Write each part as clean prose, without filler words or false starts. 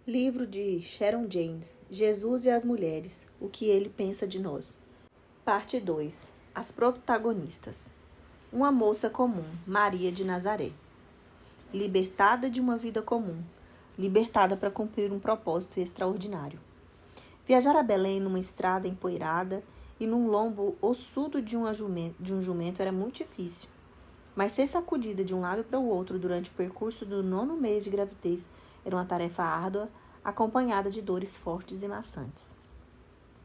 Livro de Sharon James, Jesus e as Mulheres, o que ele pensa de nós. Parte 2. As protagonistas. Uma moça comum, Maria de Nazaré. Libertada de uma vida comum, libertada para cumprir um propósito extraordinário. Viajar a Belém numa estrada empoeirada e num lombo ossudo de um jumento era muito difícil. Mas ser sacudida de um lado para o outro durante o percurso do 9º mês de gravidez era uma tarefa árdua, acompanhada de dores fortes e maçantes.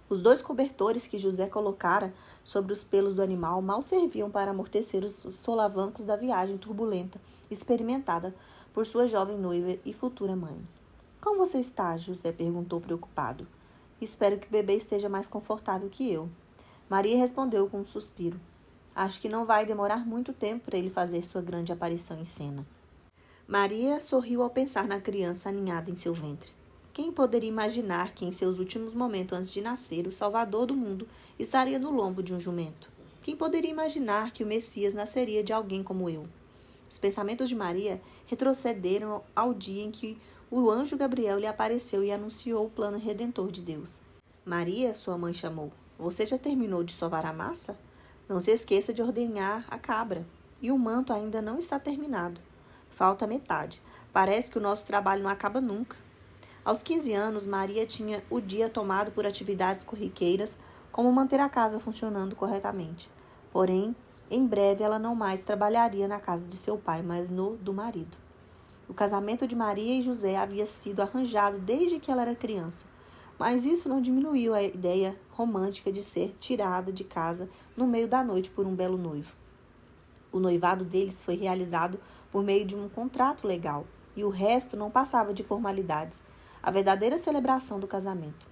Os 2 cobertores que José colocara sobre os pelos do animal mal serviam para amortecer os solavancos da viagem turbulenta experimentada por sua jovem noiva e futura mãe. — Como você está? José perguntou preocupado. — Espero que o bebê esteja mais confortável que eu. Maria respondeu com um suspiro. — Acho que não vai demorar muito tempo para ele fazer sua grande aparição em cena. Maria sorriu ao pensar na criança aninhada em seu ventre. Quem poderia imaginar que em seus últimos momentos antes de nascer, o Salvador do mundo estaria no lombo de um jumento? Quem poderia imaginar que o Messias nasceria de alguém como eu? Os pensamentos de Maria retrocederam ao dia em que o anjo Gabriel lhe apareceu e anunciou o plano redentor de Deus. Maria, sua mãe chamou. Você já terminou de sovar a massa? Não se esqueça de ordenhar a cabra. E o manto ainda não está terminado. Falta metade. Parece que o nosso trabalho não acaba nunca. Aos 15 anos, Maria tinha o dia tomado por atividades corriqueiras, como manter a casa funcionando corretamente. Porém, em breve ela não mais trabalharia na casa de seu pai, mas no do marido. O casamento de Maria e José havia sido arranjado desde que ela era criança, mas isso não diminuiu a ideia romântica de ser tirada de casa no meio da noite por um belo noivo. O noivado deles foi realizado por meio de um contrato legal, e o resto não passava de formalidades, a verdadeira celebração do casamento.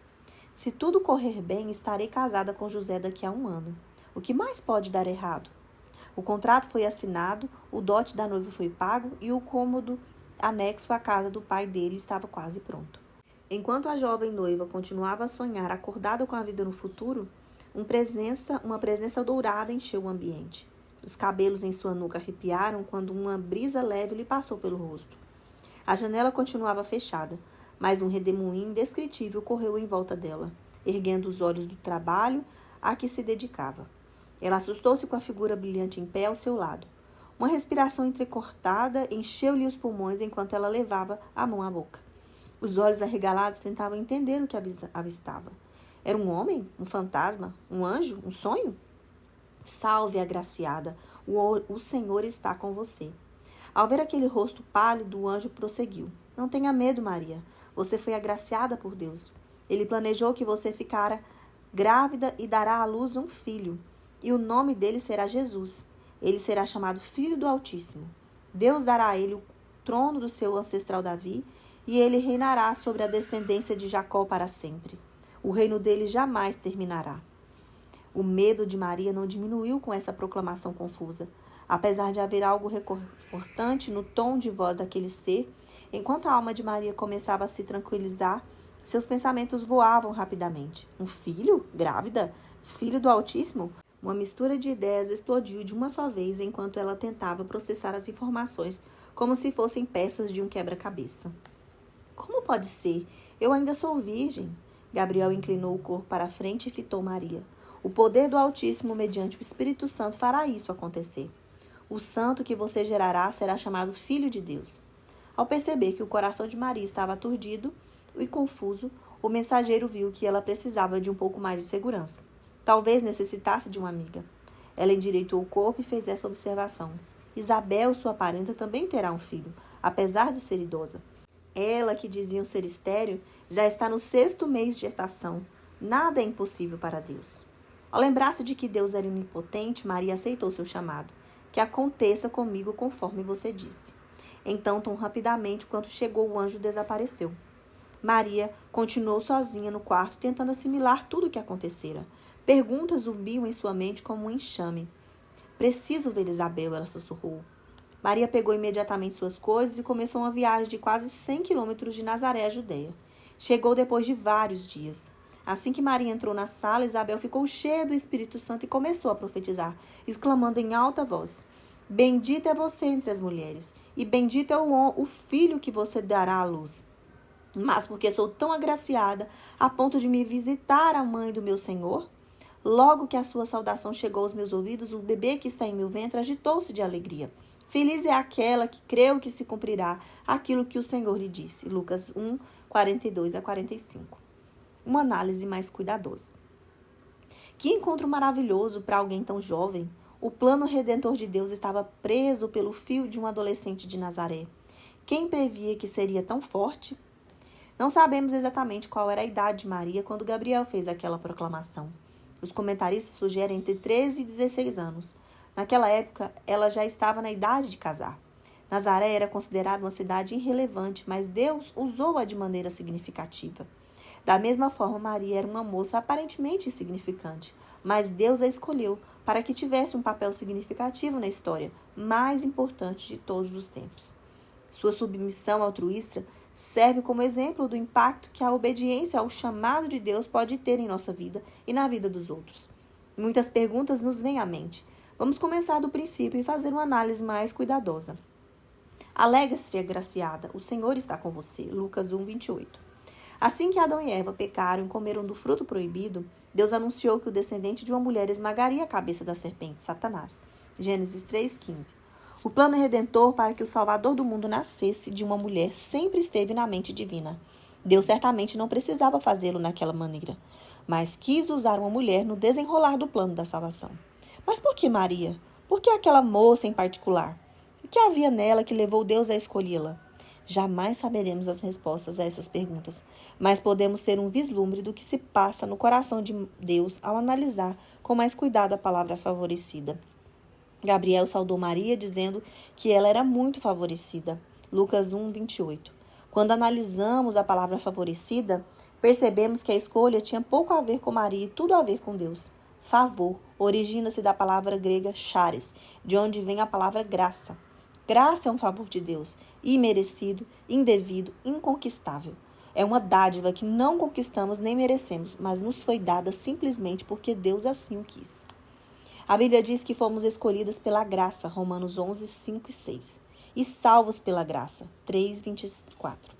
Se tudo correr bem, estarei casada com José daqui a 1 ano. O que mais pode dar errado? O contrato foi assinado, o dote da noiva foi pago e o cômodo anexo à casa do pai dele estava quase pronto. Enquanto a jovem noiva continuava a sonhar acordada com a vida no futuro, uma presença dourada encheu o ambiente. Os cabelos em sua nuca arrepiaram quando uma brisa leve lhe passou pelo rosto. A janela continuava fechada, mas um redemoinho indescritível correu em volta dela, erguendo os olhos do trabalho a que se dedicava. Ela assustou-se com a figura brilhante em pé ao seu lado. Uma respiração entrecortada encheu-lhe os pulmões enquanto ela levava a mão à boca. Os olhos arregalados tentavam entender o que avistava. Era um homem? Um fantasma? Um anjo? Um sonho? Salve, agraciada, o Senhor está com você. Ao ver aquele rosto pálido, o anjo prosseguiu. Não tenha medo, Maria. Você foi agraciada por Deus. Ele planejou que você ficara grávida e dará à luz um filho. E o nome dele será Jesus. Ele será chamado Filho do Altíssimo. Deus dará a ele o trono do seu ancestral Davi, e ele reinará sobre a descendência de Jacó para sempre. O reino dele jamais terminará. O medo de Maria não diminuiu com essa proclamação confusa. Apesar de haver algo reconfortante no tom de voz daquele ser, enquanto a alma de Maria começava a se tranquilizar, seus pensamentos voavam rapidamente. Um filho? Grávida? Filho do Altíssimo? Uma mistura de ideias explodiu de uma só vez enquanto ela tentava processar as informações como se fossem peças de um quebra-cabeça. Como pode ser? Eu ainda sou virgem. Gabriel inclinou o corpo para a frente e fitou Maria. O poder do Altíssimo, mediante o Espírito Santo, fará isso acontecer. O santo que você gerará será chamado Filho de Deus. Ao perceber que o coração de Maria estava aturdido e confuso, o mensageiro viu que ela precisava de um pouco mais de segurança. Talvez necessitasse de uma amiga. Ela endireitou o corpo e fez essa observação. Isabel, sua parenta, também terá um filho, apesar de ser idosa. Ela, que diziam ser estéril, já está no 6º mês de gestação. Nada é impossível para Deus. Ao lembrar-se de que Deus era onipotente, Maria aceitou seu chamado. Que aconteça comigo conforme você disse. Então, tão rapidamente quanto chegou, o anjo desapareceu. Maria continuou sozinha no quarto, tentando assimilar tudo o que acontecera. Perguntas zumbiam em sua mente como um enxame. Preciso ver Isabel, ela sussurrou. Maria pegou imediatamente suas coisas e começou uma viagem de quase 100 quilômetros de Nazaré à Judeia. Chegou depois de vários dias. Assim que Maria entrou na sala, Isabel ficou cheia do Espírito Santo e começou a profetizar, exclamando em alta voz: Bendita é você entre as mulheres, e bendito é o filho que você dará à luz. Mas porque sou tão agraciada a ponto de me visitar a mãe do meu Senhor? Logo que a sua saudação chegou aos meus ouvidos, o bebê que está em meu ventre agitou-se de alegria. Feliz é aquela que creu que se cumprirá aquilo que o Senhor lhe disse. Lucas 1, 42 a 45. Uma análise mais cuidadosa. Que encontro maravilhoso para alguém tão jovem! O plano redentor de Deus estava preso pelo fio de um adolescente de Nazaré. Quem previa que seria tão forte? Não sabemos exatamente qual era a idade de Maria quando Gabriel fez aquela proclamação. Os comentaristas sugerem entre 13 e 16 anos. Naquela época, ela já estava na idade de casar. Nazaré era considerada uma cidade irrelevante, mas Deus usou-a de maneira significativa. Da mesma forma, Maria era uma moça aparentemente insignificante, mas Deus a escolheu para que tivesse um papel significativo na história mais importante de todos os tempos. Sua submissão altruísta serve como exemplo do impacto que a obediência ao chamado de Deus pode ter em nossa vida e na vida dos outros. Muitas perguntas nos vêm à mente. Vamos começar do princípio e fazer uma análise mais cuidadosa. Alegre-se, agraciada, o Senhor está com você. Lucas 1, 28. Assim que Adão e Eva pecaram e comeram do fruto proibido, Deus anunciou que o descendente de uma mulher esmagaria a cabeça da serpente, Satanás. Gênesis 3,15. O plano redentor para que o Salvador do mundo nascesse de uma mulher sempre esteve na mente divina. Deus certamente não precisava fazê-lo naquela maneira, mas quis usar uma mulher no desenrolar do plano da salvação. Mas por que Maria? Por que aquela moça em particular? O que havia nela que levou Deus a escolhê-la? Jamais saberemos as respostas a essas perguntas, mas podemos ter um vislumbre do que se passa no coração de Deus ao analisar com mais cuidado a palavra favorecida. Gabriel saudou Maria dizendo que ela era muito favorecida. Lucas 1, 28. Quando analisamos a palavra favorecida, percebemos que a escolha tinha pouco a ver com Maria e tudo a ver com Deus. Favor origina-se da palavra grega charis, de onde vem a palavra graça. Graça é um favor de Deus, imerecido, indevido, inconquistável. É uma dádiva que não conquistamos nem merecemos, mas nos foi dada simplesmente porque Deus assim o quis. A Bíblia diz que fomos escolhidas pela graça, Romanos 11, 5 e 6. E salvos pela graça, 3, 24.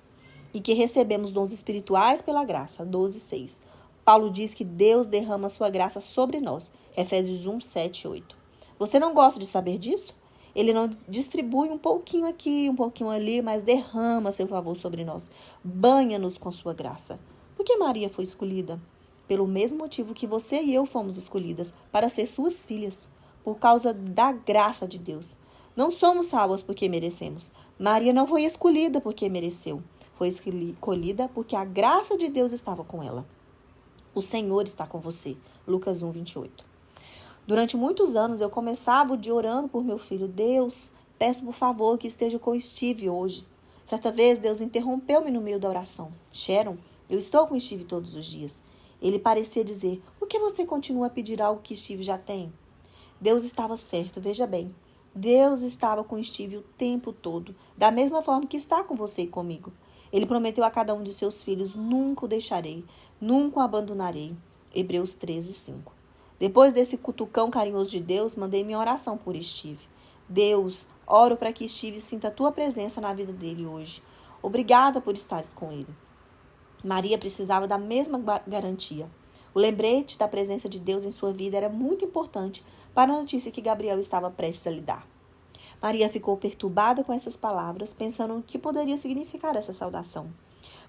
E que recebemos dons espirituais pela graça, 12, 6. Paulo diz que Deus derrama sua graça sobre nós, Efésios 1, 7 e 8. Você não gosta de saber disso? Ele não distribui um pouquinho aqui, um pouquinho ali, mas derrama seu favor sobre nós. Banha-nos com sua graça. Por que Maria foi escolhida? Pelo mesmo motivo que você e eu fomos escolhidas, para ser suas filhas, por causa da graça de Deus. Não somos salvas porque merecemos. Maria não foi escolhida porque mereceu. Foi escolhida porque a graça de Deus estava com ela. O Senhor está com você. Lucas 1, 28. Durante muitos anos eu começava o dia orando por meu filho. Deus, peço por favor que esteja com Steve hoje. Certa vez Deus interrompeu-me no meio da oração. Sharon, eu estou com Steve todos os dias. Ele parecia dizer, por que você continua a pedir algo que Steve já tem? Deus estava certo, veja bem. Deus estava com Steve o tempo todo, da mesma forma que está com você e comigo. Ele prometeu a cada um de seus filhos, nunca o deixarei, nunca o abandonarei. Hebreus 13, 5. Depois desse cutucão carinhoso de Deus, mandei minha oração por Steve. Deus, oro para que Steve sinta a tua presença na vida dele hoje. Obrigada por estares com ele. Maria precisava da mesma garantia. O lembrete da presença de Deus em sua vida era muito importante para a notícia que Gabriel estava prestes a lhe dar. Maria ficou perturbada com essas palavras, pensando no que poderia significar essa saudação.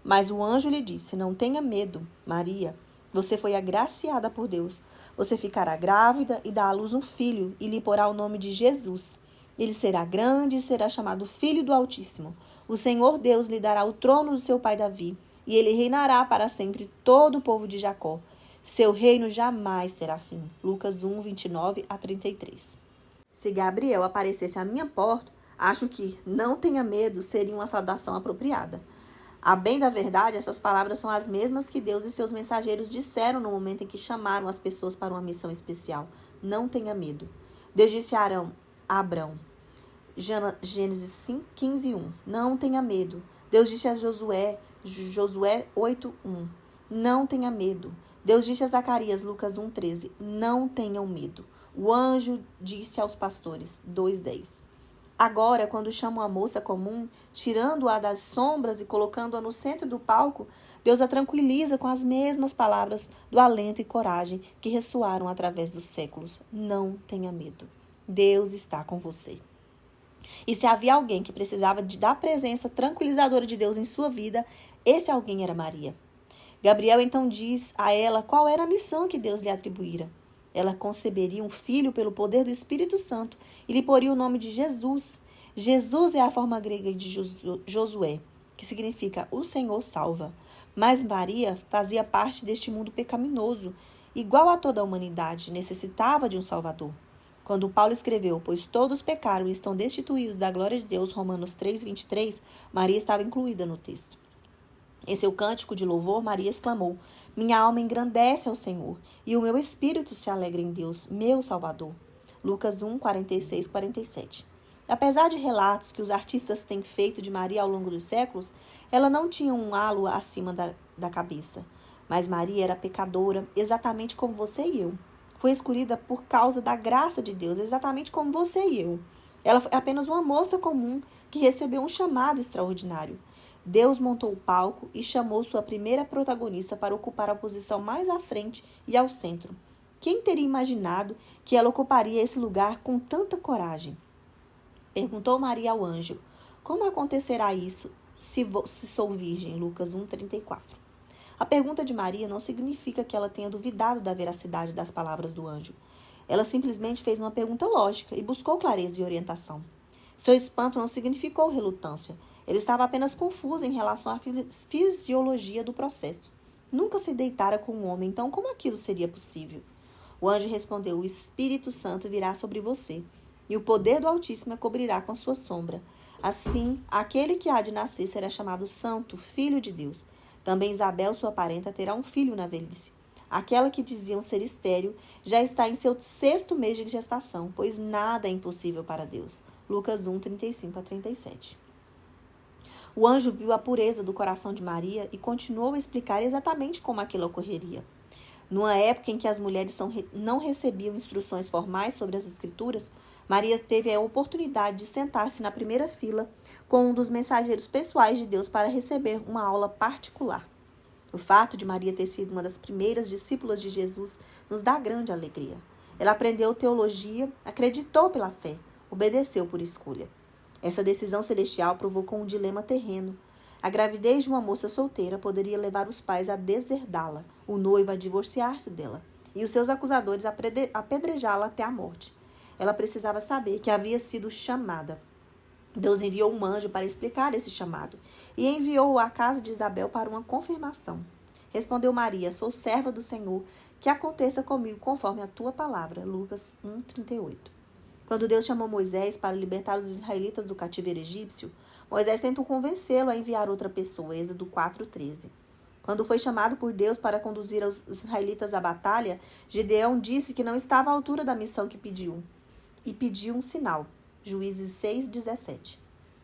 Mas o anjo lhe disse, não tenha medo, Maria. Você foi agraciada por Deus. Você ficará grávida e dá à luz um filho e lhe porá o nome de Jesus. Ele será grande e será chamado Filho do Altíssimo. O Senhor Deus lhe dará o trono do seu pai Davi e ele reinará para sempre todo o povo de Jacó. Seu reino jamais terá fim. Lucas 1, 29 a 33. Se Gabriel aparecesse à minha porta, acho que não tenha medo seria uma saudação apropriada. A bem da verdade, essas palavras são as mesmas que Deus e seus mensageiros disseram no momento em que chamaram as pessoas para uma missão especial. Não tenha medo. Deus disse a Abrão, Gênesis 5, 15, 1. Não tenha medo. Deus disse a Josué 8, 1. Não tenha medo. Deus disse a Zacarias, Lucas 1, 13. Não tenham medo. O anjo disse aos pastores, 2, 10. Agora, quando chamam a moça comum, tirando-a das sombras e colocando-a no centro do palco, Deus a tranquiliza com as mesmas palavras do alento e coragem que ressoaram através dos séculos. Não tenha medo. Deus está com você. E se havia alguém que precisava da presença tranquilizadora de Deus em sua vida, esse alguém era Maria. Gabriel então diz a ela qual era a missão que Deus lhe atribuíra. Ela conceberia um filho pelo poder do Espírito Santo e lhe poria o nome de Jesus. Jesus é a forma grega de Josué, que significa o Senhor salva. Mas Maria fazia parte deste mundo pecaminoso, igual a toda a humanidade, necessitava de um Salvador. Quando Paulo escreveu, pois todos pecaram e estão destituídos da glória de Deus, Romanos 3:23, Maria estava incluída no texto. Em seu cântico de louvor, Maria exclamou: minha alma engrandece ao Senhor, e o meu espírito se alegra em Deus, meu Salvador. Lucas 1, 46, 47. Apesar de relatos que os artistas têm feito de Maria ao longo dos séculos, ela não tinha um halo acima da cabeça. Mas Maria era pecadora, exatamente como você e eu. Foi escolhida por causa da graça de Deus, exatamente como você e eu. Ela foi apenas uma moça comum que recebeu um chamado extraordinário. Deus montou o palco e chamou sua primeira protagonista para ocupar a posição mais à frente e ao centro. Quem teria imaginado que ela ocuparia esse lugar com tanta coragem? Perguntou Maria ao anjo: como acontecerá isso se sou virgem? Lucas 1:34. A pergunta de Maria não significa que ela tenha duvidado da veracidade das palavras do anjo. Ela simplesmente fez uma pergunta lógica e buscou clareza e orientação. Seu espanto não significou relutância. Ele estava apenas confuso em relação à fisiologia do processo. Nunca se deitara com um homem, então como aquilo seria possível? O anjo respondeu: o Espírito Santo virá sobre você, e o poder do Altíssimo a cobrirá com a sua sombra. Assim, aquele que há de nascer será chamado Santo, Filho de Deus. Também Isabel, sua parenta, terá um filho na velhice. Aquela que diziam ser estéril já está em seu 6º mês de gestação, pois nada é impossível para Deus. Lucas 1, 35-37. O anjo viu a pureza do coração de Maria e continuou a explicar exatamente como aquilo ocorreria. Numa época em que as mulheres não recebiam instruções formais sobre as Escrituras, Maria teve a oportunidade de sentar-se na primeira fila com um dos mensageiros pessoais de Deus para receber uma aula particular. O fato de Maria ter sido uma das primeiras discípulas de Jesus nos dá grande alegria. Ela aprendeu teologia, acreditou pela fé, obedeceu por escolha. Essa decisão celestial provocou um dilema terreno. A gravidez de uma moça solteira poderia levar os pais a deserdá-la, o noivo a divorciar-se dela, e os seus acusadores a apedrejá-la até a morte. Ela precisava saber que havia sido chamada. Deus enviou um anjo para explicar esse chamado, e enviou-o à casa de Isabel para uma confirmação. Respondeu Maria: sou serva do Senhor, que aconteça comigo conforme a tua palavra. Lucas 1:38. Quando Deus chamou Moisés para libertar os israelitas do cativeiro egípcio, Moisés tentou convencê-lo a enviar outra pessoa, Êxodo 4:13. Quando foi chamado por Deus para conduzir os israelitas à batalha, Gideão disse que não estava à altura da missão que pediu, e pediu um sinal, Juízes 6:17.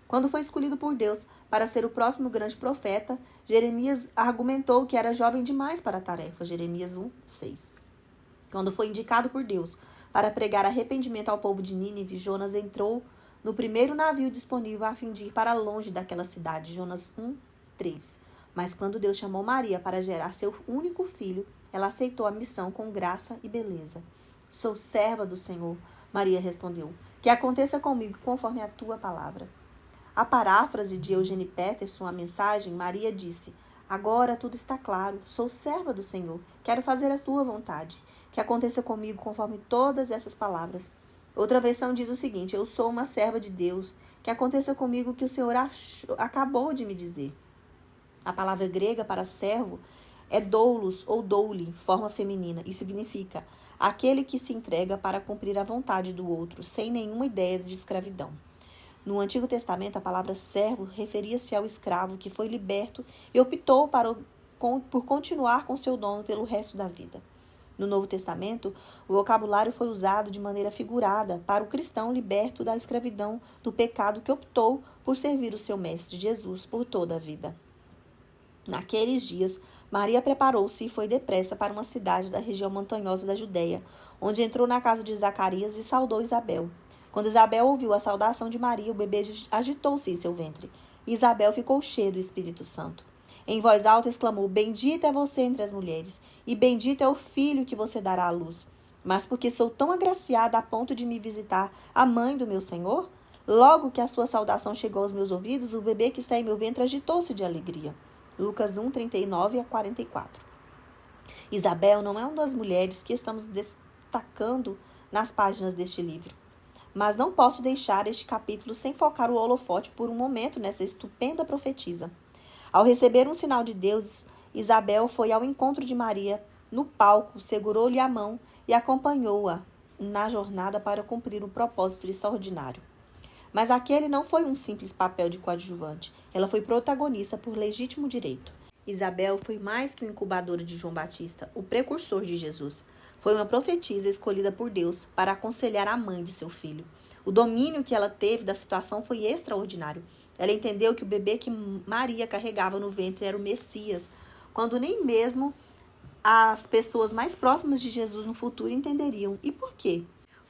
Quando foi escolhido por Deus para ser o próximo grande profeta, Jeremias argumentou que era jovem demais para a tarefa, Jeremias 1:6. Quando foi indicado por Deus para pregar arrependimento ao povo de Nínive, Jonas entrou no primeiro navio disponível a fim de ir para longe daquela cidade, Jonas 1:3. Mas quando Deus chamou Maria para gerar seu único filho, ela aceitou a missão com graça e beleza. Sou serva do Senhor, Maria respondeu, que aconteça comigo conforme a tua palavra. A paráfrase de Eugene Peterson, a mensagem, Maria disse: agora tudo está claro, sou serva do Senhor, quero fazer a tua vontade. Que aconteça comigo conforme todas essas palavras. Outra versão diz o seguinte: eu sou uma serva de Deus, que aconteça comigo o que o Senhor acabou de me dizer. A palavra grega para servo é doulos ou douli, forma feminina, e significa aquele que se entrega para cumprir a vontade do outro, sem nenhuma ideia de escravidão. No Antigo Testamento, a palavra servo referia-se ao escravo que foi liberto e optou por continuar com seu dono pelo resto da vida. No Novo Testamento, o vocabulário foi usado de maneira figurada para o cristão liberto da escravidão do pecado que optou por servir o seu mestre Jesus por toda a vida. Naqueles dias, Maria preparou-se e foi depressa para uma cidade da região montanhosa da Judéia, onde entrou na casa de Zacarias e saudou Isabel. Quando Isabel ouviu a saudação de Maria, o bebê agitou-se em seu ventre. E Isabel ficou cheia do Espírito Santo. Em voz alta exclamou: Bendita é você entre as mulheres, e bendito é o filho que você dará à luz. Mas porque sou tão agraciada a ponto de me visitar a mãe do meu Senhor? Logo que a sua saudação chegou aos meus ouvidos, o bebê que está em meu ventre agitou-se de alegria. Lucas 1, 39 a 44. Isabel não é uma das mulheres que estamos destacando nas páginas deste livro. Mas não posso deixar este capítulo sem focar o holofote por um momento nessa estupenda profetisa. Ao receber um sinal de Deus, Isabel foi ao encontro de Maria no palco, segurou-lhe a mão e acompanhou-a na jornada para cumprir um propósito extraordinário. Mas aquele não foi um simples papel de coadjuvante. Ela foi protagonista por legítimo direito. Isabel foi mais que uma incubadora de João Batista, o precursor de Jesus. Foi uma profetisa escolhida por Deus para aconselhar a mãe de seu filho. O domínio que ela teve da situação foi extraordinário. Ela entendeu que o bebê que Maria carregava no ventre era o Messias, quando nem mesmo as pessoas mais próximas de Jesus no futuro entenderiam. E por quê?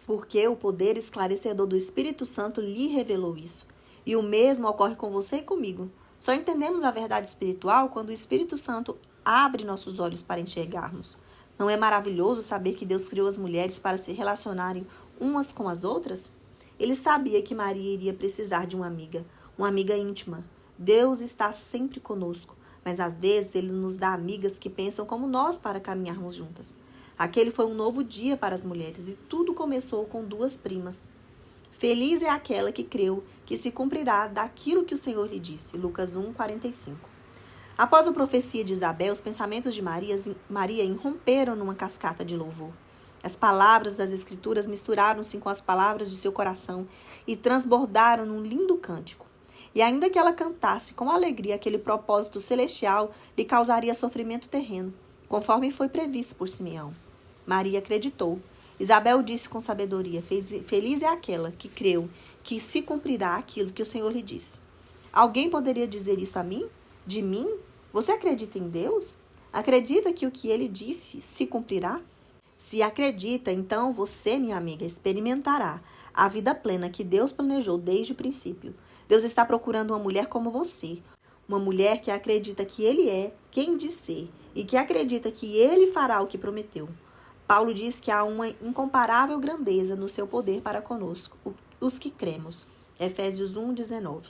Porque o poder esclarecedor do Espírito Santo lhe revelou isso. E o mesmo ocorre com você e comigo. Só entendemos a verdade espiritual quando o Espírito Santo abre nossos olhos para enxergarmos. Não é maravilhoso saber que Deus criou as mulheres para se relacionarem umas com as outras? Ele sabia que Maria iria precisar de uma amiga íntima. Deus está sempre conosco, mas às vezes Ele nos dá amigas que pensam como nós para caminharmos juntas. Aquele foi um novo dia para as mulheres e tudo começou com duas primas. Feliz é aquela que creu que se cumprirá daquilo que o Senhor lhe disse. Lucas 1, 45. Após a profecia de Isabel, os pensamentos de Maria irromperam numa cascata de louvor. As palavras das Escrituras misturaram-se com as palavras de seu coração e transbordaram num lindo cântico. E ainda que ela cantasse com alegria aquele propósito celestial, lhe causaria sofrimento terreno, conforme foi previsto por Simeão. Maria acreditou. Isabel disse com sabedoria: Feliz é aquela que creu que se cumprirá aquilo que o Senhor lhe disse. Alguém poderia dizer isso a mim? De mim? Você acredita em Deus? Acredita que o que ele disse se cumprirá? Se acredita, então você, minha amiga, experimentará a vida plena que Deus planejou desde o princípio. Deus está procurando uma mulher como você. Uma mulher que acredita que Ele é quem diz ser e que acredita que Ele fará o que prometeu. Paulo diz que há uma incomparável grandeza no seu poder para conosco, os que cremos. Efésios 1, 19.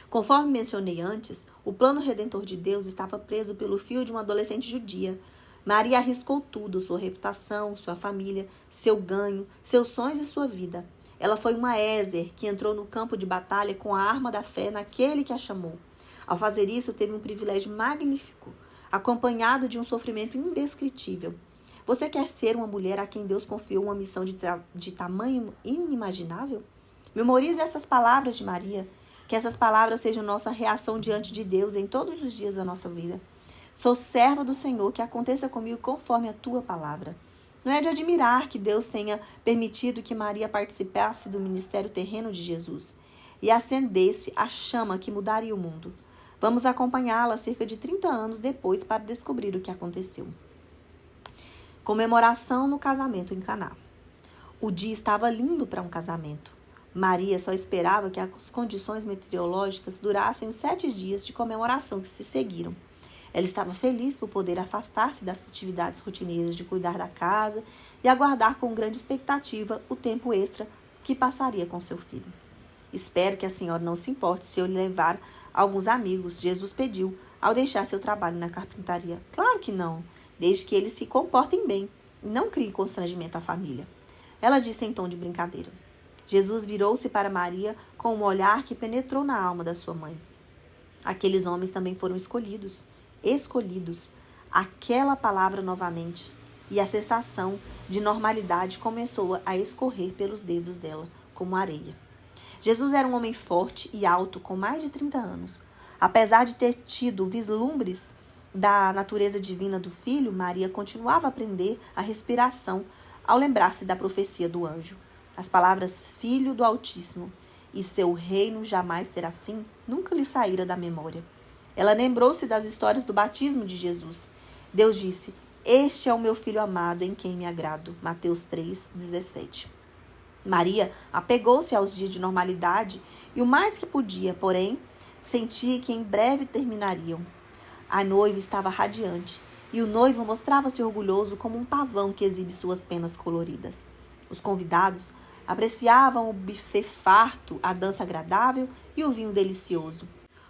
Conforme mencionei antes, o plano redentor de Deus estava preso pelo fio de uma adolescente judia. Maria arriscou tudo, sua reputação, sua família, seu ganho, seus sonhos e sua vida. Ela foi uma Ézer que entrou no campo de batalha com a arma da fé naquele que a chamou. Ao fazer isso, teve um privilégio magnífico, acompanhado de um sofrimento indescritível. Você quer ser uma mulher a quem Deus confiou uma missão de tamanho inimaginável? Memorize essas palavras de Maria. Que essas palavras sejam nossa reação diante de Deus em todos os dias da nossa vida. Sou serva do Senhor, que aconteça comigo conforme a tua palavra. Não é de admirar que Deus tenha permitido que Maria participasse do ministério terreno de Jesus e acendesse a chama que mudaria o mundo. Vamos acompanhá-la cerca de 30 anos depois para descobrir o que aconteceu. Comemoração no casamento em Caná. O dia estava lindo para um casamento. Maria só esperava que as condições meteorológicas durassem os 7 dias de comemoração que se seguiram. Ela estava feliz por poder afastar-se das atividades rotineiras de cuidar da casa e aguardar com grande expectativa o tempo extra que passaria com seu filho. Espero que a senhora não se importe se eu lhe levar alguns amigos, Jesus pediu, ao deixar seu trabalho na carpintaria. Claro que não, desde que eles se comportem bem e não criem constrangimento à família. Ela disse em tom de brincadeira. Jesus virou-se para Maria com um olhar que penetrou na alma da sua mãe. Aqueles homens também foram escolhidos. Aquela palavra novamente. E a sensação de normalidade começou a escorrer pelos dedos dela, como areia. Jesus era um homem forte e alto, com mais de 30 anos. Apesar de ter tido vislumbres da natureza divina do filho, Maria continuava a aprender a respiração ao lembrar-se da profecia do anjo. As palavras Filho do Altíssimo e seu reino jamais terá fim nunca lhe saíra da memória. Ela lembrou-se das histórias do batismo de Jesus. Deus disse: Este é o meu filho amado em quem me agrado. Mateus 3, 17. Maria apegou-se aos dias de normalidade e o mais que podia, porém, sentia que em breve terminariam. A noiva estava radiante e o noivo mostrava-se orgulhoso como um pavão que exibe suas penas coloridas. Os convidados apreciavam o buffet farto, a dança agradável e o vinho delicioso,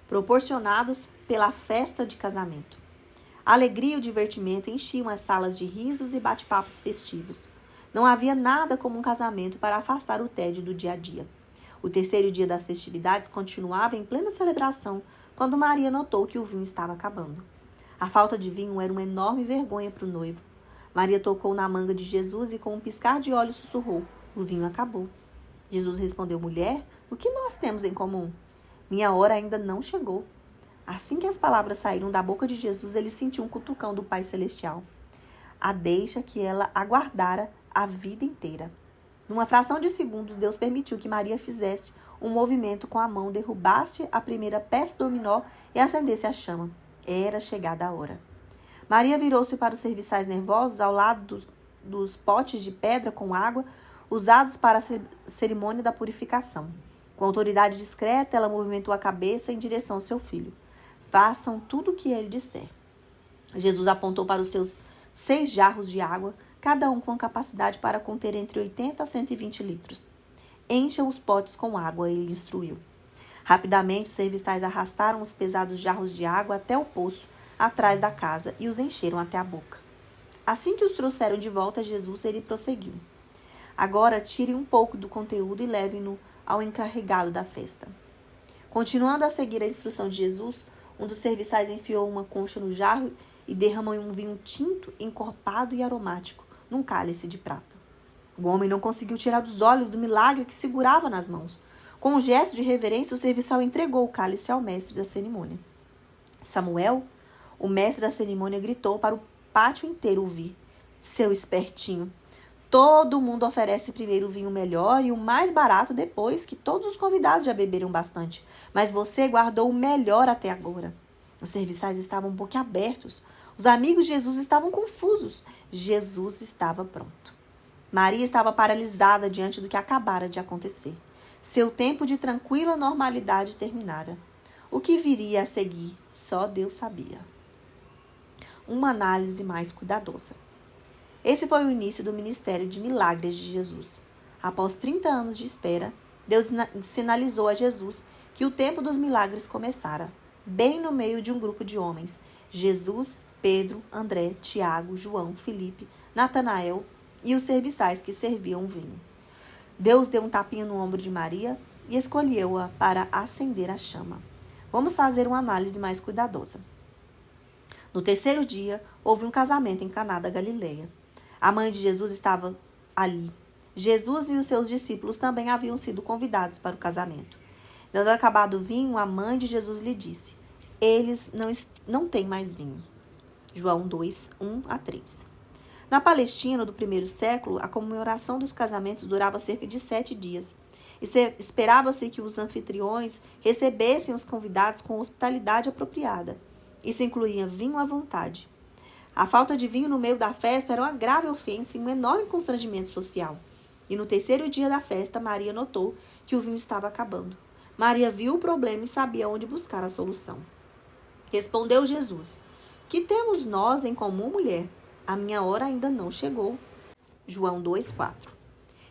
proporcionados pela festa de casamento. A alegria e o divertimento enchiam as salas de risos e bate-papos festivos. Não havia nada como um casamento para afastar o tédio do dia a dia. O terceiro dia das festividades continuava em plena celebração quando Maria notou que o vinho estava acabando. A falta de vinho era uma enorme vergonha para o noivo. Maria tocou na manga de Jesus e com um piscar de olhos sussurrou: "O vinho acabou." Jesus respondeu: "Mulher, o que nós temos em comum? Minha hora ainda não chegou." Assim que as palavras saíram da boca de Jesus, ele sentiu um cutucão do Pai Celestial. A deixa que ela aguardara a vida inteira. Numa fração de segundos, Deus permitiu que Maria fizesse um movimento com a mão, derrubasse a primeira peça do dominó e acendesse a chama. Era chegada a hora. Maria virou-se para os serviçais nervosos ao lado dos potes de pedra com água usados para a cerimônia da purificação. Com autoridade discreta, ela movimentou a cabeça em direção ao seu filho. "Façam tudo o que ele disser." Jesus apontou para os seus 6 jarros de água, cada um com capacidade para conter entre 80 a 120 litros. "Encham os potes com água", ele instruiu. Rapidamente, os serviçais arrastaram os pesados jarros de água até o poço, atrás da casa, e os encheram até a boca. Assim que os trouxeram de volta a Jesus, ele prosseguiu: "Agora tirem um pouco do conteúdo e levem-no ao encarregado da festa." Continuando a seguir a instrução de Jesus, um dos serviçais enfiou uma concha no jarro e derramou um vinho tinto, encorpado e aromático, num cálice de prata. O homem não conseguiu tirar dos olhos do milagre que segurava nas mãos. Com um gesto de reverência, o serviçal entregou o cálice ao mestre da cerimônia. Samuel, o mestre da cerimônia, gritou para o pátio inteiro ouvir: "Seu espertinho! Todo mundo oferece primeiro o vinho melhor e o mais barato depois que todos os convidados já beberam bastante. Mas você guardou o melhor até agora." Os serviçais estavam boquiabertos. Os amigos de Jesus estavam confusos. Jesus estava pronto. Maria estava paralisada diante do que acabara de acontecer. Seu tempo de tranquila normalidade terminara. O que viria a seguir, só Deus sabia. Uma análise mais cuidadosa. Esse foi o início do ministério de milagres de Jesus. Após 30 anos de espera, Deus sinalizou a Jesus que o tempo dos milagres começara, bem no meio de um grupo de homens: Jesus, Pedro, André, Tiago, João, Filipe, Natanael e os serviçais que serviam o vinho. Deus deu um tapinha no ombro de Maria e escolheu-a para acender a chama. Vamos fazer uma análise mais cuidadosa. No terceiro dia, houve um casamento em Caná da Galileia. A mãe de Jesus estava ali. Jesus e os seus discípulos também haviam sido convidados para o casamento. Dando acabado o vinho, a mãe de Jesus lhe disse: "Eles não têm mais vinho." João 2, 1-3. Na Palestina, do primeiro século, a comemoração dos casamentos durava cerca de 7 dias. Esperava-se que os anfitriões recebessem os convidados com hospitalidade apropriada. Isso incluía vinho à vontade. A falta de vinho no meio da festa era uma grave ofensa e um enorme constrangimento social. E no terceiro dia da festa, Maria notou que o vinho estava acabando. Maria viu o problema e sabia onde buscar a solução. Respondeu Jesus: "Que temos nós em comum, mulher? A minha hora ainda não chegou." João 2,4.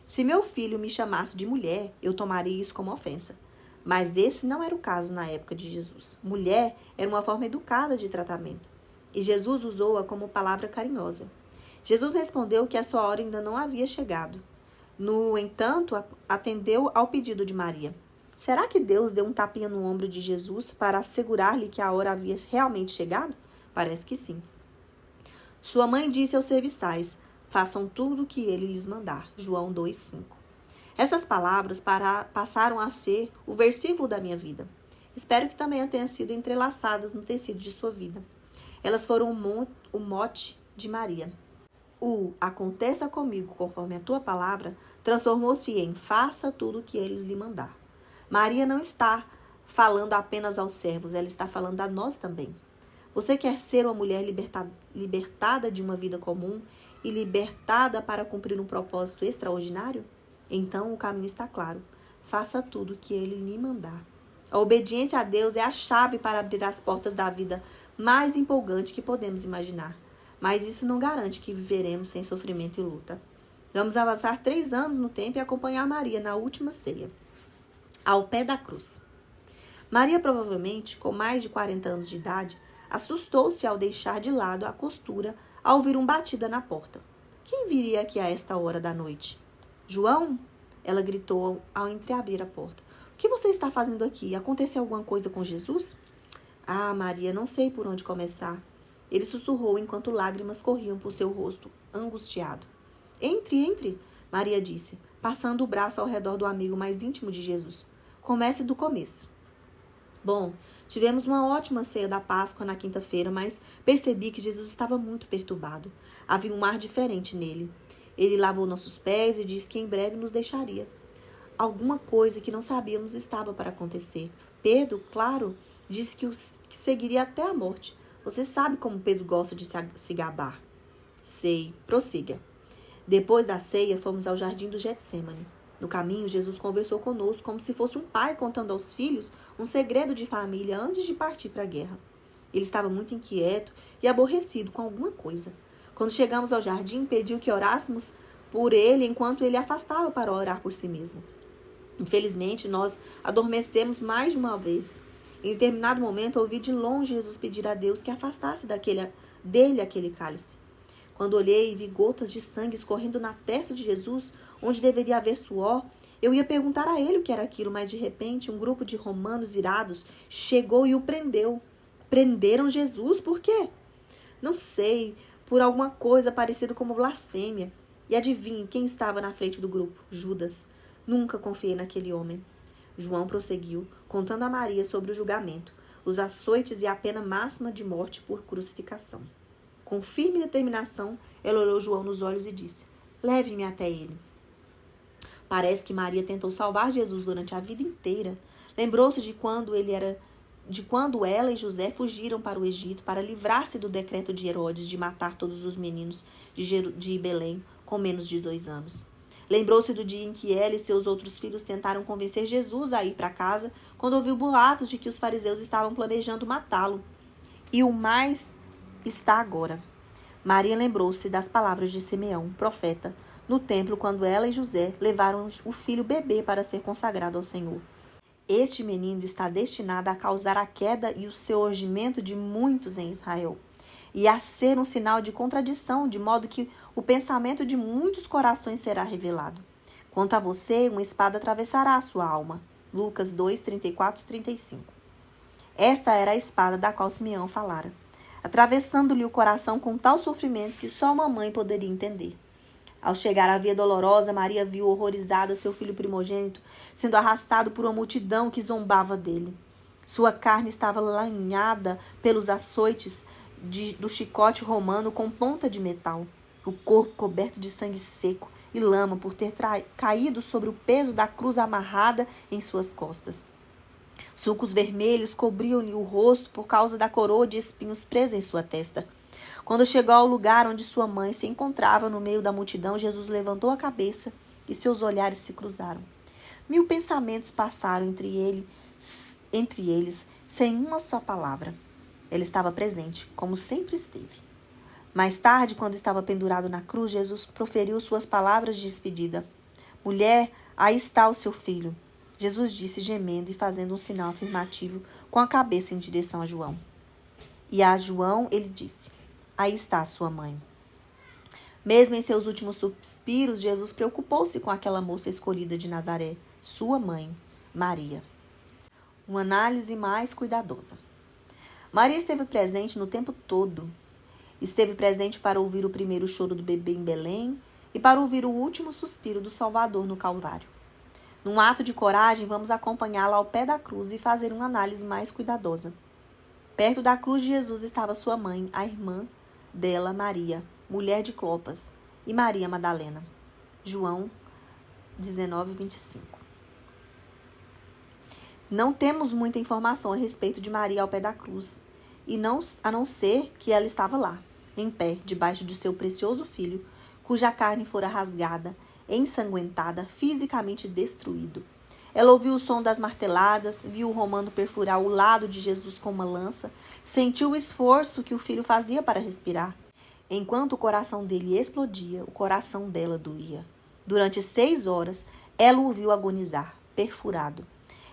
Se meu filho me chamasse de mulher, eu tomaria isso como ofensa. Mas esse não era o caso na época de Jesus. Mulher era uma forma educada de tratamento. E Jesus usou-a como palavra carinhosa. Jesus respondeu que a sua hora ainda não havia chegado. No entanto, atendeu ao pedido de Maria. Será que Deus deu um tapinha no ombro de Jesus para assegurar-lhe que a hora havia realmente chegado? Parece que sim. Sua mãe disse aos serviçais: "Façam tudo o que ele lhes mandar." João 2,5. Essas palavras passaram a ser o versículo da minha vida. Espero que também tenham sido entrelaçadas no tecido de sua vida. Elas foram o mote de Maria. O "aconteça comigo conforme a tua palavra" transformou-se em "faça tudo o que eles lhe mandar." Maria não está falando apenas aos servos, ela está falando a nós também. Você quer ser uma mulher libertada de uma vida comum e libertada para cumprir um propósito extraordinário? Então o caminho está claro. Faça tudo o que ele lhe mandar. A obediência a Deus é a chave para abrir as portas da vida mais empolgante que podemos imaginar. Mas isso não garante que viveremos sem sofrimento e luta. Vamos avançar 3 anos no tempo e acompanhar Maria na última ceia, ao pé da cruz. Maria, provavelmente, com mais de 40 anos de idade, assustou-se ao deixar de lado a costura ao ouvir uma batida na porta. Quem viria aqui a esta hora da noite? João? Ela gritou ao entreabrir a porta. O que você está fazendo aqui? Aconteceu alguma coisa com Jesus? Ah, Maria, não sei por onde começar. Ele sussurrou enquanto lágrimas corriam por seu rosto, angustiado. Entre, Maria disse, passando o braço ao redor do amigo mais íntimo de Jesus. Comece do começo. Bom, tivemos uma ótima ceia da Páscoa na quinta-feira, mas percebi que Jesus estava muito perturbado. Havia um ar diferente nele. Ele lavou nossos pés e disse que em breve nos deixaria. Alguma coisa que não sabíamos estava para acontecer. Pedro, claro, disse que seguiria até a morte. Você sabe como Pedro gosta de se gabar. Sei, prossiga. Depois da ceia, fomos ao jardim do Getsêmani. No caminho, Jesus conversou conosco como se fosse um pai contando aos filhos um segredo de família antes de partir para a guerra. Ele estava muito inquieto e aborrecido com alguma coisa. Quando chegamos ao jardim, pediu que orássemos por ele enquanto ele afastava para orar por si mesmo. Infelizmente, nós adormecemos mais de uma vez. Em determinado momento, ouvi de longe Jesus pedir a Deus que afastasse dele aquele cálice. Quando olhei e vi gotas de sangue escorrendo na testa de Jesus, onde deveria haver suor, eu ia perguntar a ele o que era aquilo, mas de repente um grupo de romanos irados chegou e o prendeu. Prenderam Jesus? Por quê? Não sei, por alguma coisa parecida como blasfêmia. E adivinhe quem estava na frente do grupo? Judas. Nunca confiei naquele homem. João prosseguiu, contando a Maria sobre o julgamento, os açoites e a pena máxima de morte por crucificação. Com firme determinação, ela olhou João nos olhos e disse, leve-me até ele. Parece que Maria tentou salvar Jesus durante a vida inteira. Lembrou-se de quando ela e José fugiram para o Egito para livrar-se do decreto de Herodes de matar todos os meninos de Belém com menos de 2 anos. Lembrou-se do dia em que ela e seus outros filhos tentaram convencer Jesus a ir para casa, quando ouviu boatos de que os fariseus estavam planejando matá-lo. E o mais está agora. Maria lembrou-se das palavras de Simeão, profeta, no templo quando ela e José levaram o filho bebê para ser consagrado ao Senhor. Este menino está destinado a causar a queda e o surgimento de muitos em Israel, e a ser um sinal de contradição, de modo que o pensamento de muitos corações será revelado. Quanto a você, uma espada atravessará a sua alma. Lucas 2, 34 e 35. Esta era a espada da qual Simeão falara, atravessando-lhe o coração com tal sofrimento que só uma mãe poderia entender. Ao chegar à via dolorosa, Maria viu horrorizada seu filho primogênito sendo arrastado por uma multidão que zombava dele. Sua carne estava lanhada pelos açoites do chicote romano com ponta de metal. O corpo coberto de sangue seco e lama por ter caído sobre o peso da cruz amarrada em suas costas. Sulcos vermelhos cobriam-lhe o rosto por causa da coroa de espinhos presa em sua testa. Quando chegou ao lugar onde sua mãe se encontrava no meio da multidão, Jesus levantou a cabeça e seus olhares se cruzaram. 1000 pensamentos passaram entre eles, sem uma só palavra. Ele estava presente, como sempre esteve. Mais tarde, quando estava pendurado na cruz, Jesus proferiu suas palavras de despedida. Mulher, aí está o seu filho. Jesus disse, gemendo e fazendo um sinal afirmativo com a cabeça em direção a João. E a João ele disse, aí está a sua mãe. Mesmo em seus últimos suspiros, Jesus preocupou-se com aquela moça escolhida de Nazaré, sua mãe, Maria. Uma análise mais cuidadosa. Maria esteve presente no tempo todo. Esteve presente para ouvir o primeiro choro do bebê em Belém e para ouvir o último suspiro do Salvador no Calvário. Num ato de coragem, vamos acompanhá-la ao pé da cruz e fazer uma análise mais cuidadosa. Perto da cruz de Jesus estava sua mãe, a irmã dela, Maria, mulher de Clopas, e Maria Madalena. João 19, 25. Não temos muita informação a respeito de Maria ao pé da cruz, a não ser que ela estava lá, em pé, debaixo de seu precioso filho, cuja carne fora rasgada ensanguentada, fisicamente destruído. Ela ouviu o som das marteladas, viu o romano perfurar o lado de Jesus com uma lança, sentiu o esforço que o filho fazia para respirar. Enquanto o coração dele explodia, o coração dela doía. Durante 6 horas, ela o viu agonizar, perfurado.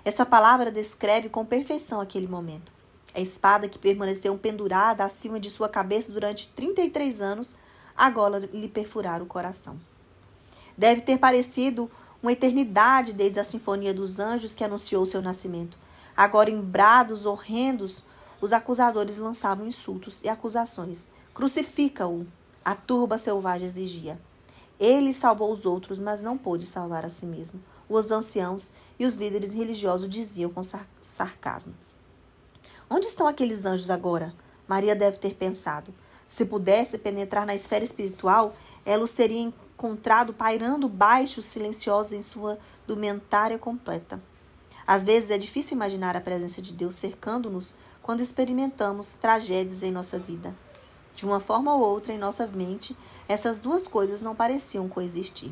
Essa palavra descreve com perfeição aquele momento. A espada que permaneceu pendurada acima de sua cabeça durante 33 anos, agora lhe perfurara o coração. Deve ter parecido uma eternidade desde a sinfonia dos anjos que anunciou seu nascimento. Agora, em brados horrendos, os acusadores lançavam insultos e acusações. Crucifica-o! A turba selvagem exigia. Ele salvou os outros, mas não pôde salvar a si mesmo. Os anciãos e os líderes religiosos diziam com sarcasmo. Onde estão aqueles anjos agora? Maria deve ter pensado. Se pudesse penetrar na esfera espiritual, ela os teria encontrado pairando baixos, silenciosos em sua indumentária completa. Às vezes é difícil imaginar a presença de Deus cercando-nos quando experimentamos tragédias em nossa vida. De uma forma ou outra, em nossa mente, essas duas coisas não pareciam coexistir.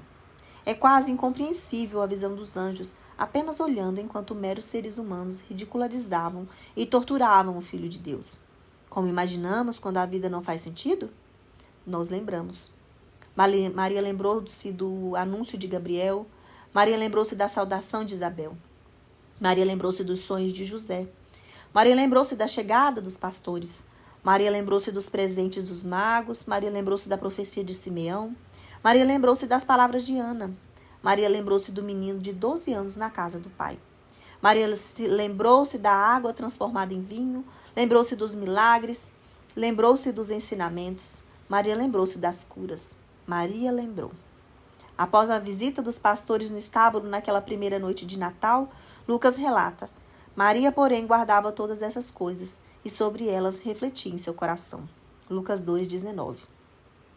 É quase incompreensível a visão dos anjos, apenas olhando enquanto meros seres humanos ridicularizavam e torturavam o Filho de Deus. Como imaginamos quando a vida não faz sentido? Nós lembramos. Maria lembrou-se do anúncio de Gabriel. Maria lembrou-se da saudação de Isabel. Maria lembrou-se dos sonhos de José. Maria lembrou-se da chegada dos pastores. Maria lembrou-se dos presentes dos magos. Maria lembrou-se da profecia de Simeão. Maria lembrou-se das palavras de Ana. Maria lembrou-se do menino de 12 anos na casa do pai. Maria lembrou-se da água transformada em vinho. Lembrou-se dos milagres. Lembrou-se dos ensinamentos. Maria lembrou-se das curas. Maria lembrou. Após a visita dos pastores no estábulo naquela primeira noite de Natal, Lucas relata: Maria, porém, guardava todas essas coisas e sobre elas refletia em seu coração. Lucas 2,19.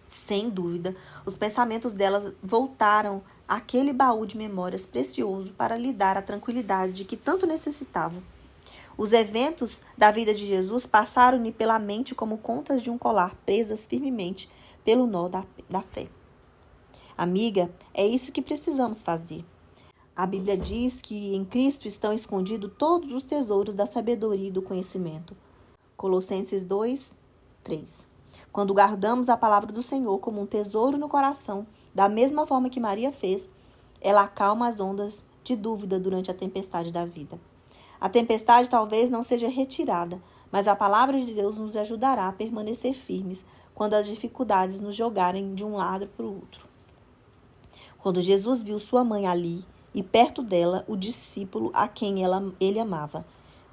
Sem dúvida, os pensamentos dela voltaram àquele baú de memórias precioso para lhe dar a tranquilidade de que tanto necessitava. Os eventos da vida de Jesus passaram-lhe pela mente como contas de um colar presas firmemente pelo nó da fé. Amiga, é isso que precisamos fazer. A Bíblia diz que em Cristo estão escondidos todos os tesouros da sabedoria e do conhecimento. Colossenses 2:3. Quando guardamos a palavra do Senhor como um tesouro no coração, da mesma forma que Maria fez, ela acalma as ondas de dúvida durante a tempestade da vida. A tempestade talvez não seja retirada, mas a palavra de Deus nos ajudará a permanecer firmes quando as dificuldades nos jogarem de um lado para o outro. Quando Jesus viu sua mãe ali e perto dela o discípulo a quem ele amava,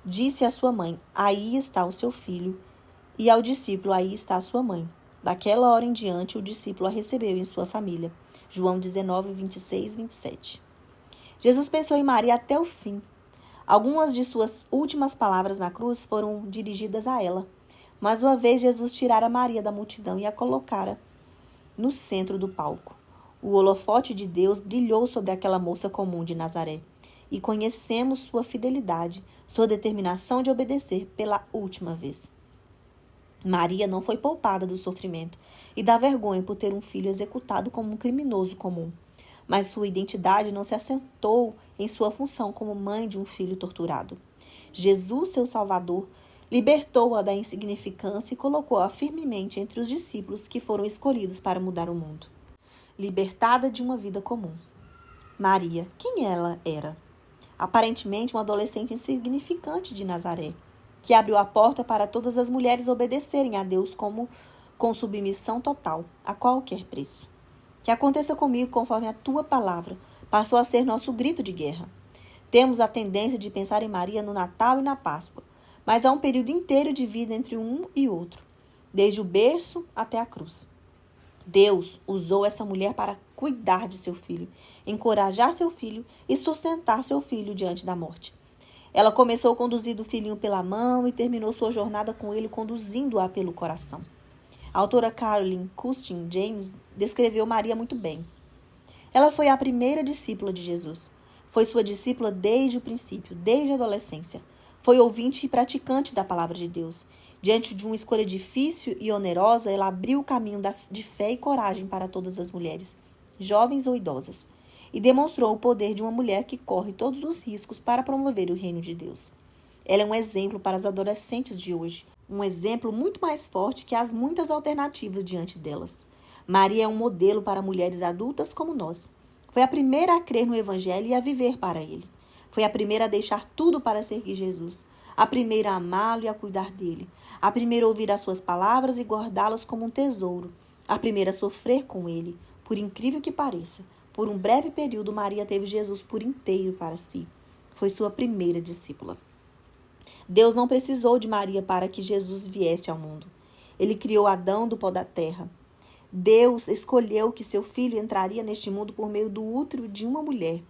disse à sua mãe: aí está o seu filho, e ao discípulo: aí está a sua mãe. Daquela hora em diante, o discípulo a recebeu em sua família. João 19, 26, 27. Jesus pensou em Maria até o fim. Algumas de suas últimas palavras na cruz foram dirigidas a ela. Mais uma vez, Jesus tirara Maria da multidão e a colocara no centro do palco. O holofote de Deus brilhou sobre aquela moça comum de Nazaré. E conhecemos sua fidelidade, sua determinação de obedecer pela última vez. Maria não foi poupada do sofrimento e da vergonha por ter um filho executado como um criminoso comum. Mas sua identidade não se assentou em sua função como mãe de um filho torturado. Jesus, seu Salvador, libertou-a da insignificância e colocou-a firmemente entre os discípulos que foram escolhidos para mudar o mundo. Libertada de uma vida comum. Maria, quem ela era? Aparentemente uma adolescente insignificante de Nazaré, que abriu a porta para todas as mulheres obedecerem a Deus com submissão total, a qualquer preço. Que aconteça comigo conforme a tua palavra, passou a ser nosso grito de guerra. Temos a tendência de pensar em Maria no Natal e na Páscoa, mas há um período inteiro de vida entre um e outro, desde o berço até a cruz. Deus usou essa mulher para cuidar de seu filho, encorajar seu filho e sustentar seu filho diante da morte. Ela começou conduzindo o filhinho pela mão e terminou sua jornada com ele, conduzindo-a pelo coração. A autora Caroline Custin James descreveu Maria muito bem. Ela foi a primeira discípula de Jesus. Foi sua discípula desde o princípio, desde a adolescência. Foi ouvinte e praticante da palavra de Deus. Diante de uma escolha difícil e onerosa, ela abriu o caminho de fé e coragem para todas as mulheres. jovens ou idosas, e demonstrou o poder de uma mulher que corre todos os riscos para promover o reino de Deus. Ela é um exemplo para as adolescentes de hoje, um exemplo muito mais forte que as muitas alternativas diante delas. Maria é um modelo para mulheres adultas como nós. Foi a primeira a crer no Evangelho e a viver para ele. Foi a primeira a deixar tudo para seguir Jesus, a primeira a amá-lo e a cuidar dele, a primeira a ouvir as suas palavras e guardá-las como um tesouro, a primeira a sofrer com ele, por incrível que pareça. Por um breve período, Maria teve Jesus por inteiro para si. Foi sua primeira discípula. Deus não precisou de Maria para que Jesus viesse ao mundo. Ele criou Adão do pó da terra. Deus escolheu que seu filho entraria neste mundo por meio do útero de uma mulher.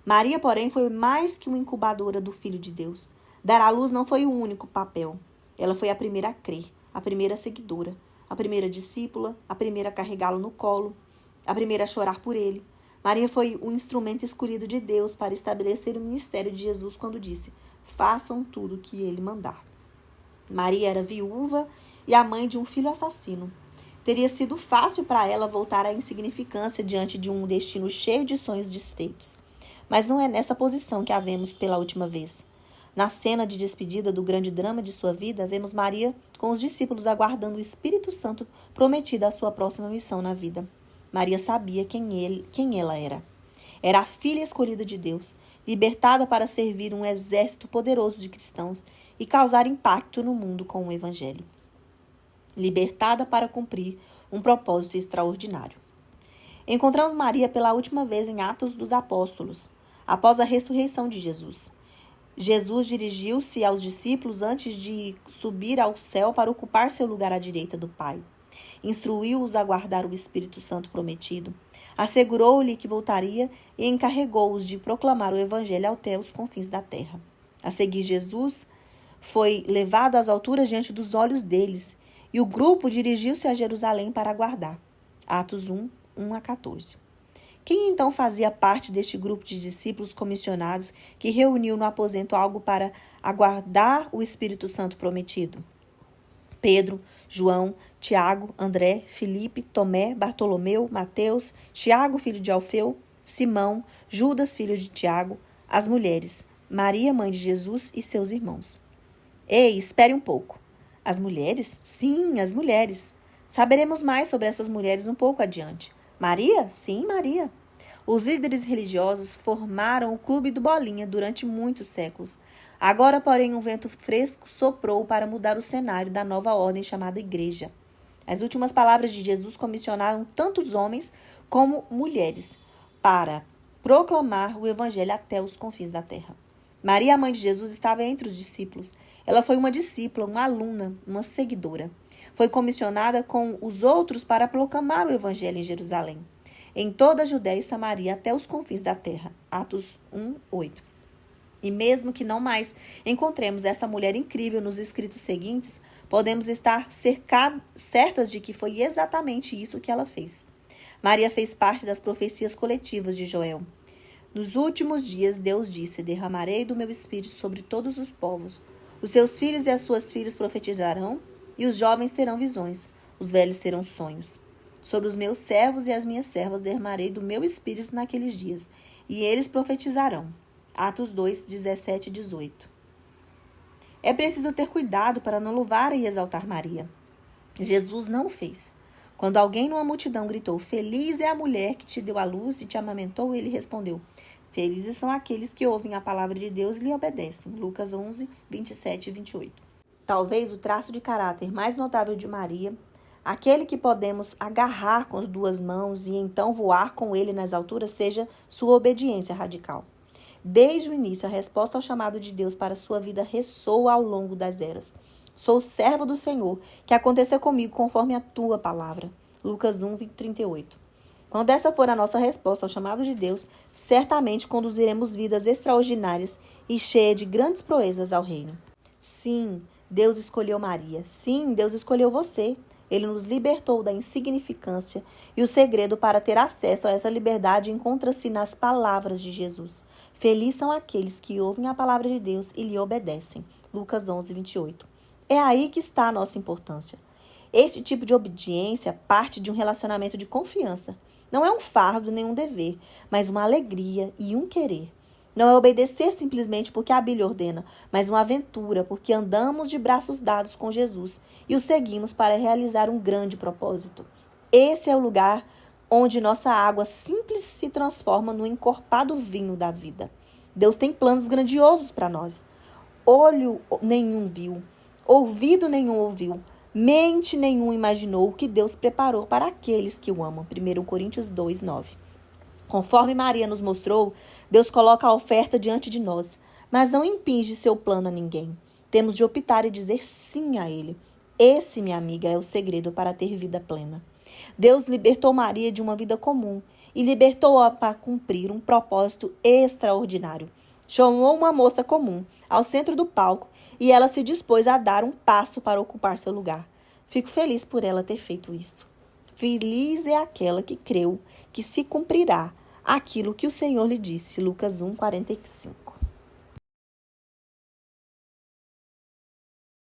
Maria, porém, foi mais que uma incubadora do Filho de Deus. Dar à luz não foi o único papel. Ela foi a primeira a crer, a primeira seguidora, a primeira discípula, a primeira a carregá-lo no colo, a primeira a chorar por ele. Maria foi o instrumento escolhido de Deus para estabelecer o ministério de Jesus quando disse: façam tudo o que ele mandar. Maria era viúva e a mãe de um filho assassino. Teria sido fácil para ela voltar à insignificância diante de um destino cheio de sonhos desfeitos. Mas não é nessa posição que a vemos pela última vez. Na cena de despedida do grande drama de sua vida, vemos Maria com os discípulos aguardando o Espírito Santo prometido à sua próxima missão na vida. Maria sabia quem ela era. Era a filha escolhida de Deus, libertada para servir um exército poderoso de cristãos e causar impacto no mundo com o Evangelho. Libertada para cumprir um propósito extraordinário. Encontramos Maria pela última vez em Atos dos Apóstolos, após a ressurreição de Jesus. Jesus dirigiu-se aos discípulos antes de subir ao céu para ocupar seu lugar à direita do Pai. Instruiu-os a guardar o Espírito Santo prometido, assegurou-lhe que voltaria e encarregou-os de proclamar o Evangelho até os confins da terra. A seguir, Jesus foi levado às alturas diante dos olhos deles, e o grupo dirigiu-se a Jerusalém para aguardar. Atos 1, 1-14. Quem então fazia parte deste grupo de discípulos comissionados que reuniu no aposento algo para aguardar o Espírito Santo prometido? Pedro, João, Tiago, André, Filipe, Tomé, Bartolomeu, Mateus, Tiago, filho de Alfeu, Simão, Judas, filho de Tiago, as mulheres, Maria, mãe de Jesus e seus irmãos. Ei, espere um pouco. As mulheres? Sim, as mulheres. Saberemos mais sobre essas mulheres um pouco adiante. Maria? Sim, Maria. Os líderes religiosos formaram o Clube do Bolinha durante muitos séculos. Agora, porém, um vento fresco soprou para mudar o cenário da nova ordem chamada Igreja. As últimas palavras de Jesus comissionaram tanto os homens como mulheres para proclamar o Evangelho até os confins da terra. Maria, a mãe de Jesus, estava entre os discípulos. Ela foi uma discípula, uma aluna, uma seguidora. Foi comissionada com os outros para proclamar o Evangelho em Jerusalém, em toda a Judéia e Samaria até os confins da terra. Atos 1, 8. E mesmo que não mais encontremos essa mulher incrível nos escritos seguintes, podemos estar certas de que foi exatamente isso que ela fez. Maria fez parte das profecias coletivas de Joel. Nos últimos dias, Deus disse: derramarei do meu espírito sobre todos os povos. Os seus filhos e as suas filhas profetizarão, e os jovens terão visões, os velhos terão sonhos. Sobre os meus servos e as minhas servas derramarei do meu espírito naqueles dias, e eles profetizarão. Atos 2, 17 e 18. É preciso ter cuidado para não louvar e exaltar Maria. Jesus não o fez. Quando alguém numa multidão gritou: feliz é a mulher que te deu a luz e te amamentou, ele respondeu: felizes são aqueles que ouvem a palavra de Deus e lhe obedecem. Lucas 11, 27 e 28. Talvez o traço de caráter mais notável de Maria, aquele que podemos agarrar com as duas mãos e então voar com ele nas alturas, seja sua obediência radical. Desde o início, a resposta ao chamado de Deus para sua vida ressoa ao longo das eras. Sou servo do Senhor, que aconteça comigo conforme a tua palavra. Lucas 1, 38. Quando essa for a nossa resposta ao chamado de Deus, certamente conduziremos vidas extraordinárias e cheias de grandes proezas ao reino. Sim, Deus escolheu Maria. Sim, Deus escolheu você. Ele nos libertou da insignificância e o segredo para ter acesso a essa liberdade encontra-se nas palavras de Jesus. Felizes são aqueles que ouvem a palavra de Deus e lhe obedecem. Lucas 11, 28. É aí que está a nossa importância. Este tipo de obediência parte de um relacionamento de confiança. Não é um fardo nem um dever, mas uma alegria e um querer. Não é obedecer simplesmente porque a Bíblia ordena, mas uma aventura, porque andamos de braços dados com Jesus e o seguimos para realizar um grande propósito. Esse é o lugar onde nossa água simples se transforma no encorpado vinho da vida. Deus tem planos grandiosos para nós. Olho nenhum viu, ouvido nenhum ouviu, mente nenhum imaginou o que Deus preparou para aqueles que o amam. 1 Coríntios 2, 9. Conforme Maria nos mostrou, Deus coloca a oferta diante de nós, mas não impinge seu plano a ninguém. Temos de optar e dizer sim a ele. Esse, minha amiga, é o segredo para ter vida plena. Deus libertou Maria de uma vida comum e libertou-a para cumprir um propósito extraordinário. Chamou uma moça comum ao centro do palco e ela se dispôs a dar um passo para ocupar seu lugar. Fico feliz por ela ter feito isso. Feliz é aquela que creu que se cumprirá aquilo que o Senhor lhe disse. Lucas 1, 45.